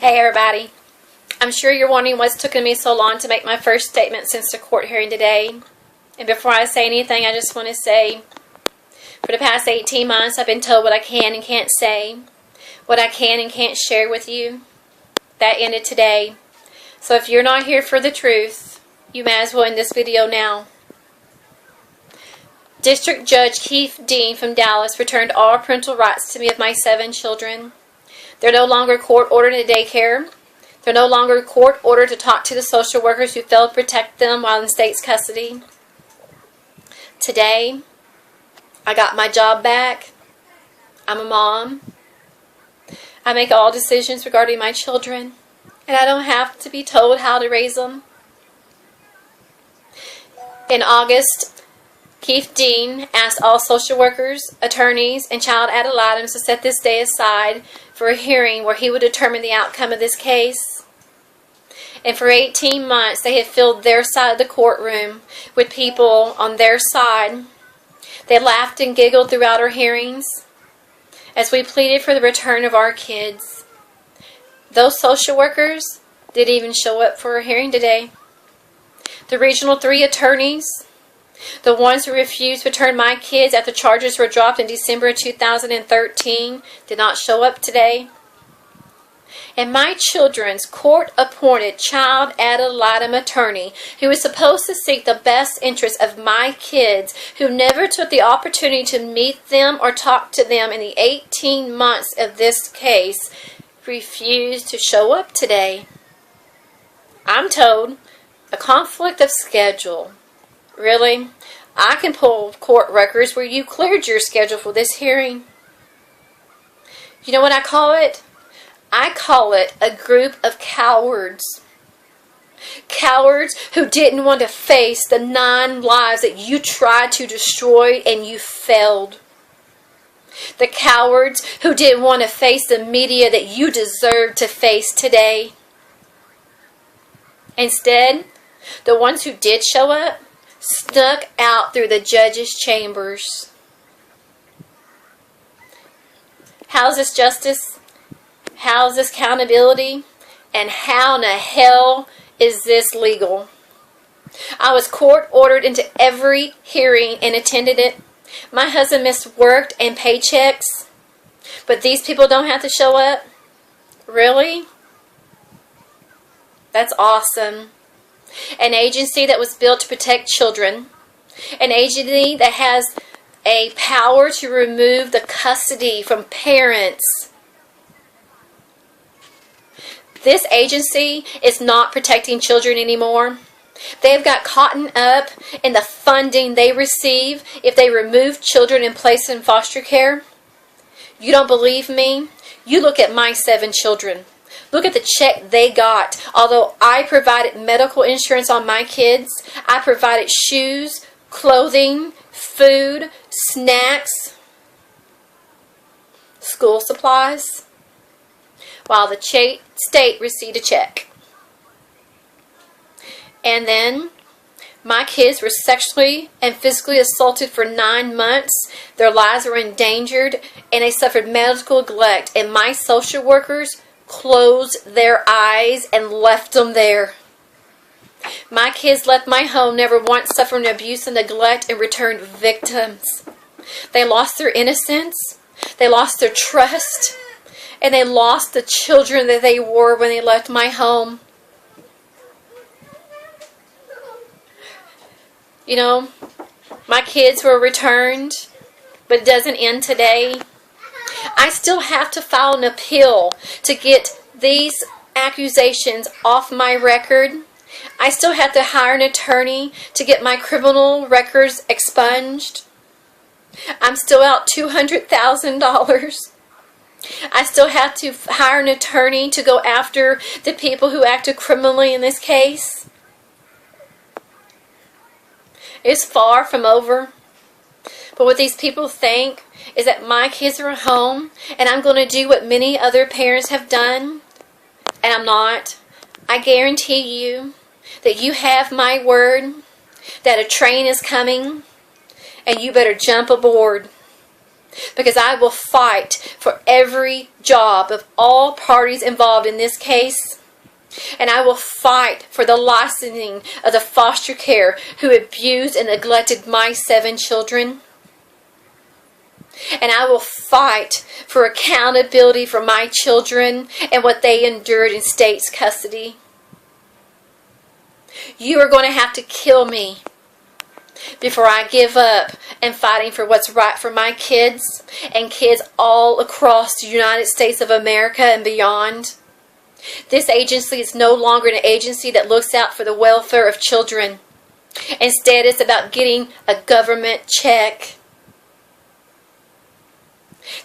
Hey everybody, I'm sure you're wondering what's taken me so long to make my first statement since the court hearing today. And before I say anything, I just want to say, for the past 18 months I've been told what I can and can't say, what I can and can't share with you. That ended today. So if you're not here for the truth, you may as well end this video now. District Judge Keith Dean from Dallas returned all parental rights to me of my 7 children. They're no longer court-ordered in daycare. They're no longer court-ordered to talk to the social workers who failed to protect them while in state's custody. Today, I got my job back. I'm a mom. I make all decisions regarding my children, and I don't have to be told how to raise them. In August, Keith Dean asked all social workers, attorneys, and child ad litem's to set this day aside for a hearing where he would determine the outcome of this case. And for 18 months, they had filled their side of the courtroom with people on their side. They laughed and giggled throughout our hearings as we pleaded for the return of our kids. Those social workers didn't even show up for a hearing today. The Regional 3 attorneys, the ones who refused to return my kids after charges were dropped in December 2013, did not show up today. And my children's court-appointed child ad litem attorney, who was supposed to seek the best interests of my kids, who never took the opportunity to meet them or talk to them in the 18 months of this case, refused to show up today. I'm told a conflict of schedule. Really? I can pull court records where you cleared your schedule for this hearing. You know what I call it? I call it a group of cowards. Cowards who didn't want to face the 9 lives that you tried to destroy and you failed. The cowards who didn't want to face the media that you deserve to face today. Instead, the ones who did show up snuck out through the judge's chambers. How's this justice? How's this accountability? And how in the hell is this legal? I was court-ordered into every hearing and attended it. My husband missed work and paychecks. But these people don't have to show up? Really? That's awesome. An agency that was built to protect children. An agency that has a power to remove the custody from parents. This agency is not protecting children anymore. They've got caught up in the funding they receive if they remove children and place them in foster care. You don't believe me? You look at my 7 children. Look at the check they got. Although I provided medical insurance on my kids, I provided shoes, clothing, food, snacks, school supplies, while the state received a check. And then my kids were sexually and physically assaulted for 9 months. Their lives were endangered and they suffered medical neglect. And my social workers closed their eyes and left them there. My kids left my home never once suffering abuse and neglect and returned victims. They lost their innocence, they lost their trust, and they lost the children that they were when they left my home. You know, my kids were returned, but it doesn't end today. I still have to file an appeal to get these accusations off my record. I still have to hire an attorney to get my criminal records expunged. I'm still out $200,000. I still have to hire an attorney to go after the people who acted criminally in this case. It's far from over. But what these people think is that my kids are at home and I'm going to do what many other parents have done. And I'm not. I guarantee you that you have my word that a train is coming and you better jump aboard. because I will fight for every job of all parties involved in this case. And I will fight for the licensing of the foster care who abused and neglected my 7 children. And I will fight for accountability for my children and what they endured in state's custody. You are going to have to kill me before I give up and fighting for what's right for my kids and kids all across the United States of America and beyond. This agency is no longer an agency that looks out for the welfare of children. Instead, it's about getting a government check.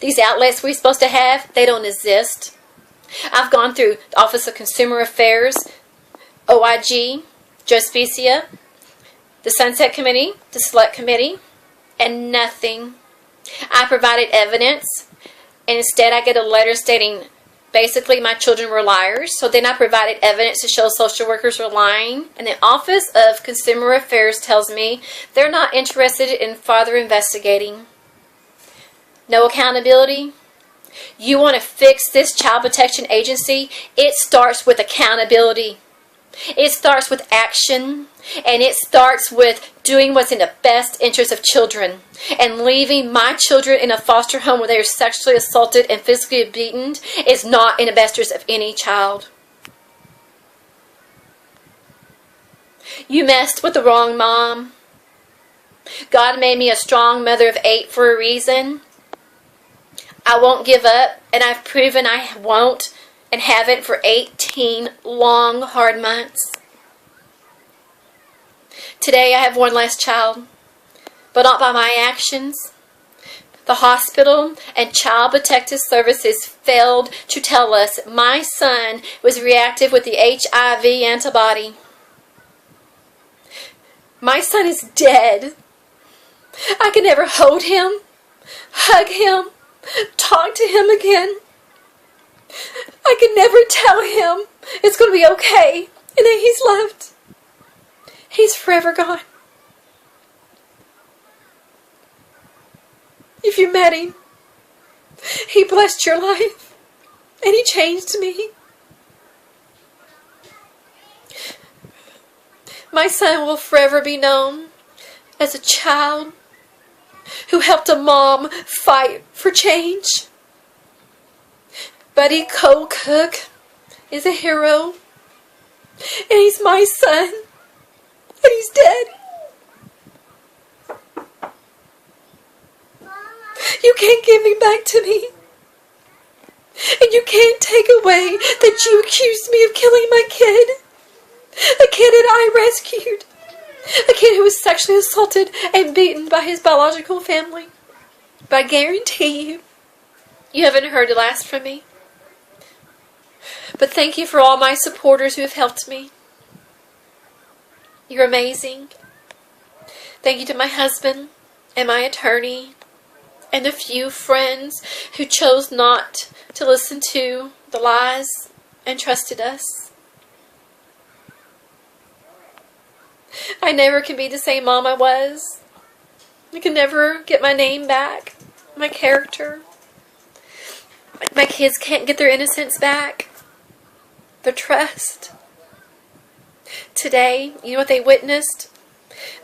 These outlets we're supposed to have, they don't exist. I've gone through the Office of Consumer Affairs, OIG, Justicia, the Sunset Committee, the Select Committee, and nothing. I provided evidence, and instead I get a letter stating basically my children were liars. So then I provided evidence to show social workers were lying, and the Office of Consumer Affairs tells me they're not interested in further investigating. No accountability. You want to fix this child protection agency? It starts with accountability. It starts with action, and it starts with doing what's in the best interest of children. And leaving my children in a foster home where they are sexually assaulted and physically beaten is not in the best interest of any child. You messed with the wrong mom. God made me a strong mother of 8 for a reason. I won't give up, and I've proven I won't. And haven't for 18 long, hard months. Today I have one less child, but not by my actions. The hospital and Child Protective Services failed to tell us my son was reactive with the HIV antibody. My son is dead. I can never hold him, hug him, talk to him again. I can never tell him it's going to be okay and that he's loved. He's forever gone. If you met him, he blessed your life and he changed me. My son will forever be known as a child who helped a mom fight for change. Buddy Cole Cook is a hero, and he's my son, and he's dead. You can't give him back to me, and you can't take away that you accused me of killing my kid, a kid that I rescued, a kid who was sexually assaulted and beaten by his biological family. But I guarantee you, you haven't heard the last from me. But thank you for all my supporters who have helped me. You're amazing. Thank you to my husband and my attorney and the few friends who chose not to listen to the lies and trusted us. I never can be the same mom I was. I can never get my name back, my character. My kids can't get their innocence back. Their trust. Today, you know what they witnessed?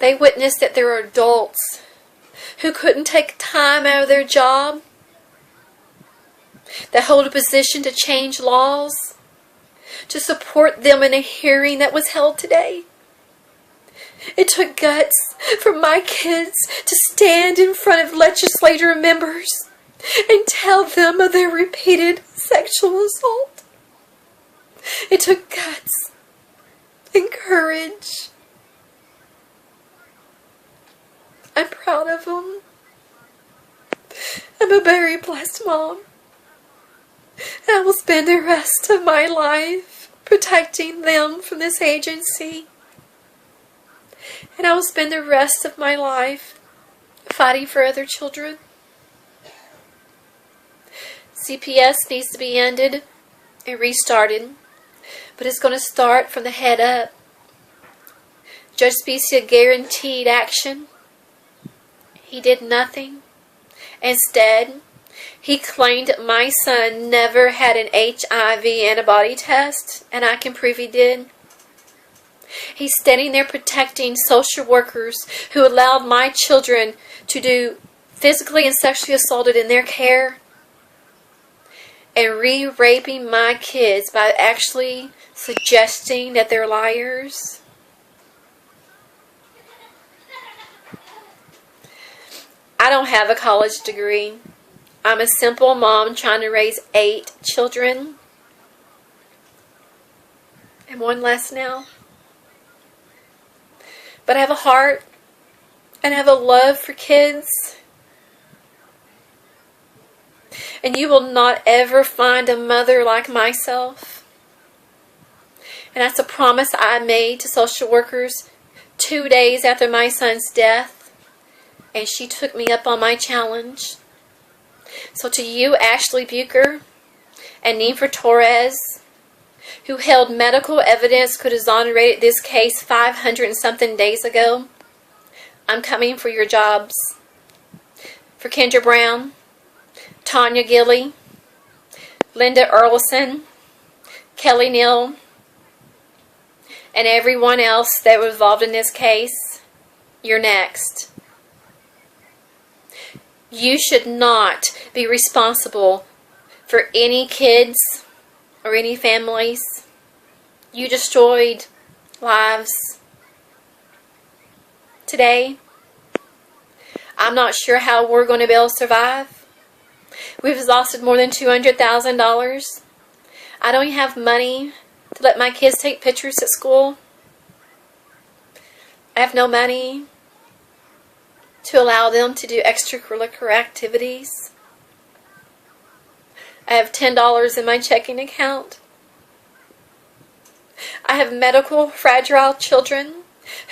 They witnessed that there are adults who couldn't take time out of their job, that hold a position to change laws, to support them in a hearing that was held today. It took guts for my kids to stand in front of legislature members and tell them of their repeated sexual assault. It took guts and courage. I'm proud of them. I'm a very blessed mom. And I will spend the rest of my life protecting them from this agency. And I will spend the rest of my life fighting for other children. CPS needs to be ended and restarted. But it's going to start from the head up. Judge Specia guaranteed action. He did nothing. Instead, he claimed my son never had an HIV antibody test, and I can prove he did. He's standing there protecting social workers who allowed my children to do physically and sexually assaulted in their care, and re-raping my kids by actually suggesting that they're liars. I don't have a college degree. I'm a simple mom trying to raise 8 children. And one less now. But I have a heart and I have a love for kids. And you will not ever find a mother like myself. And that's a promise I made to social workers 2 days after my son's death. And she took me up on my challenge. So to you, Ashley Bucher and Ninfa Torres, who held medical evidence could exonerate this case 500 and something days ago, I'm coming for your jobs. For Kendra Brown, Tanya Gilley, Linda Erlison, Kelly Neal, and everyone else that was involved in this case, you're next. You should not be responsible for any kids or any families. You destroyed lives. Today, I'm not sure how we're going to be able to survive. We've exhausted more than $200,000. I don't even have money to let my kids take pictures at school. I have no money to allow them to do extracurricular activities. I have $10 in my checking account. I have medical fragile children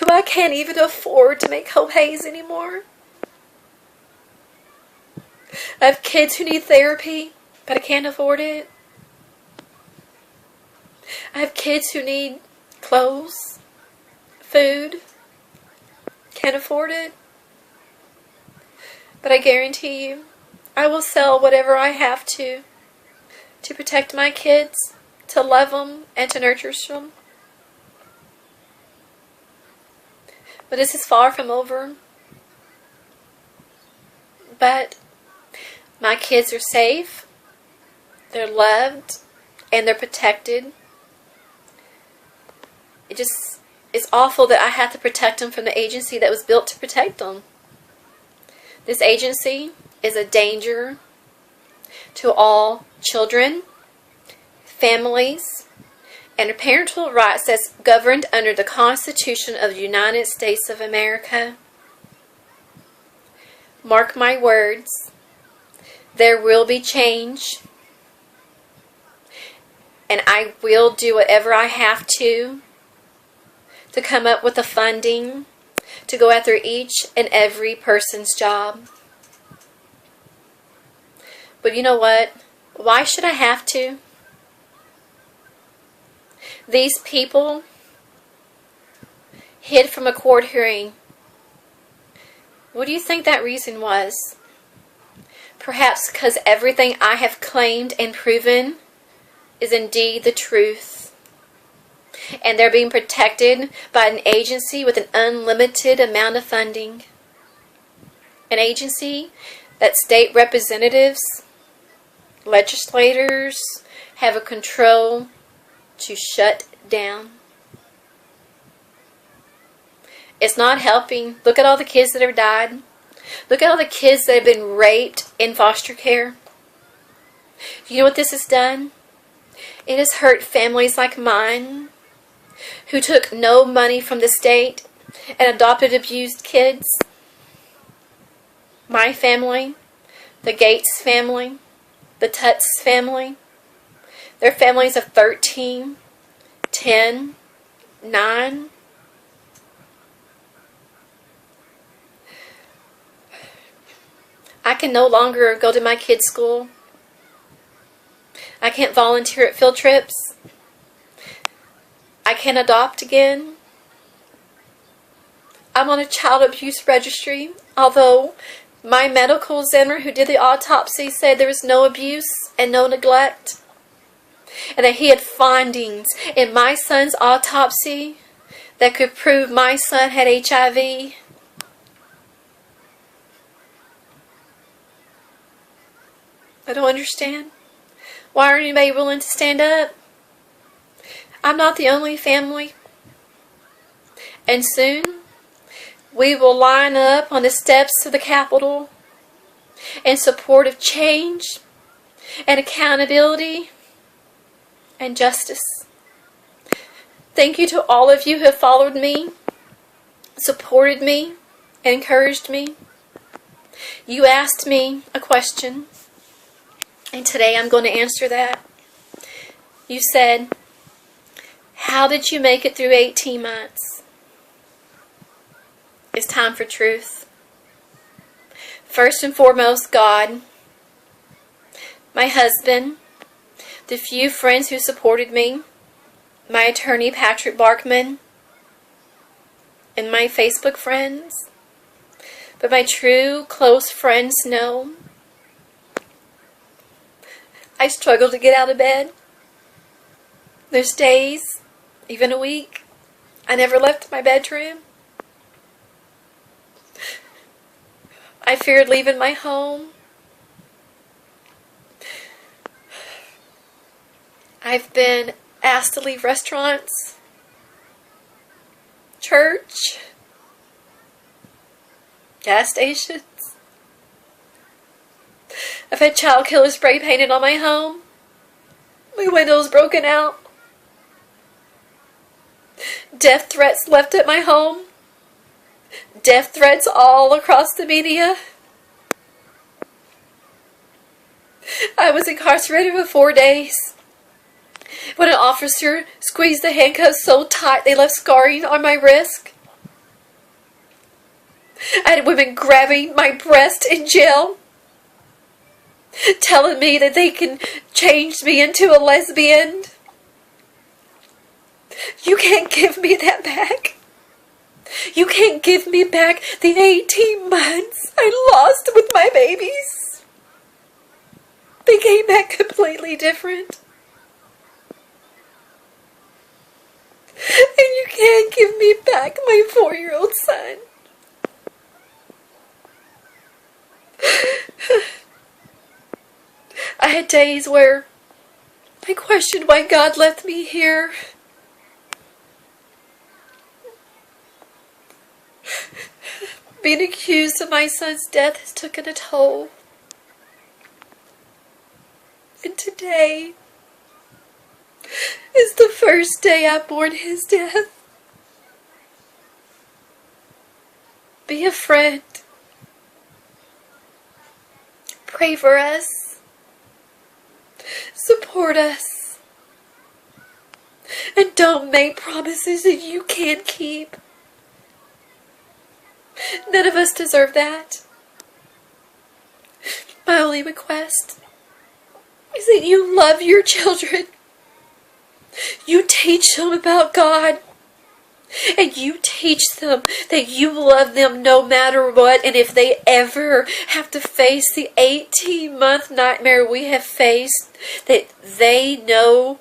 who I can't even afford to make co-pays anymore. I have kids who need therapy, but I can't afford it. I have kids who need clothes, food, can't afford it. But I guarantee you, I will sell whatever I have to protect my kids, to love them, and to nurture them. But this is far from over. But my kids are safe, they're loved, and they're protected. It's awful that I have to protect them from the agency that was built to protect them. This agency is a danger to all children, families, and parental rights that's governed under the Constitution of the United States of America. Mark my words, there will be change, and I will do whatever I have to come up with the funding to go after each and every person's job. But you know what? Why should I have to? These people hid from a court hearing. What do you think that reason was? Perhaps because everything I have claimed and proven is indeed the truth. And they're being protected by an agency with an unlimited amount of funding. An agency that state representatives, legislators have a control to shut down. It's not helping. Look at all the kids that have died. Look at all the kids that have been raped in foster care. You know what this has done? It has hurt families like mine who took no money from the state and adopted abused kids. My family, the Gates family, the Tutts family, their families of 13, 10, 9. I can no longer go to my kids' school. I can't volunteer at field trips. I can't adopt again. I'm on a child abuse registry, although My medical examiner who did the autopsy said there was no abuse and no neglect, and that he had findings in my son's autopsy that could prove my son had HIV. I don't understand. Why aren't anybody willing to stand up? I'm not the only family. And soon, we will line up on the steps of the Capitol in support of change and accountability and justice. Thank you to all of you who have followed me, supported me, and encouraged me. You asked me a question, and today I'm going to answer that. You said, how did you make it through 18 months? It's time for truth. First and foremost, God, my husband, the few friends who supported me, my attorney Patrick Barkman, and my Facebook friends. But my true close friends know I struggle to get out of bed. There's days, even a week, I never left my bedroom. I feared leaving my home. I've been asked to leave restaurants, church, gas stations. I've had child killers spray painted on my home. My windows broken out. Death threats left at my home. Death threats all across the media. I was incarcerated for 4 days when an officer squeezed the handcuffs so tight they left scarring on my wrist. I had women grabbing my breast in jail, telling me that they can change me into a lesbian. You can't give me that back. You can't give me back the 18 months I lost with my babies. They came back completely different. And you can't give me back my 4-year-old son. I had days where I questioned why God left me here. Being accused of my son's death has taken a toll. And today is the first day I mourn his death. Be a friend. Pray for us. Support us. And don't make promises that you can't keep. None of us deserve that. My only request is that you love your children. You teach them about God. And you teach them that you love them no matter what. And if they ever have to face the 18-month nightmare we have faced, that they know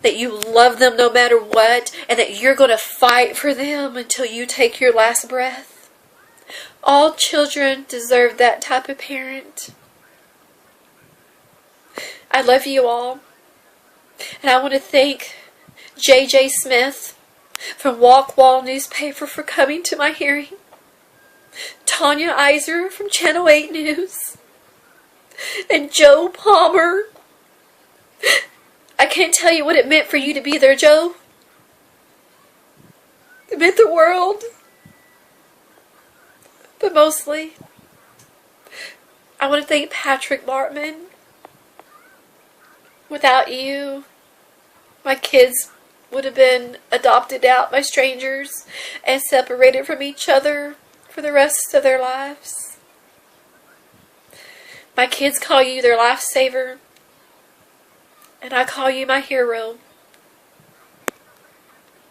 that you love them no matter what, and that you're going to fight for them until you take your last breath. All children deserve that type of parent. I love you all. And I want to thank J.J. Smith from Walk Wall newspaper for coming to my hearing. Tanya Iser from Channel 8 News. And Joe Palmer. I can't tell you what it meant for you to be there, Joe. It meant the world. But mostly, I want to thank Patrick Bartman. Without you, my kids would have been adopted out by strangers and separated from each other for the rest of their lives. My kids call you their lifesaver, and I call you my hero.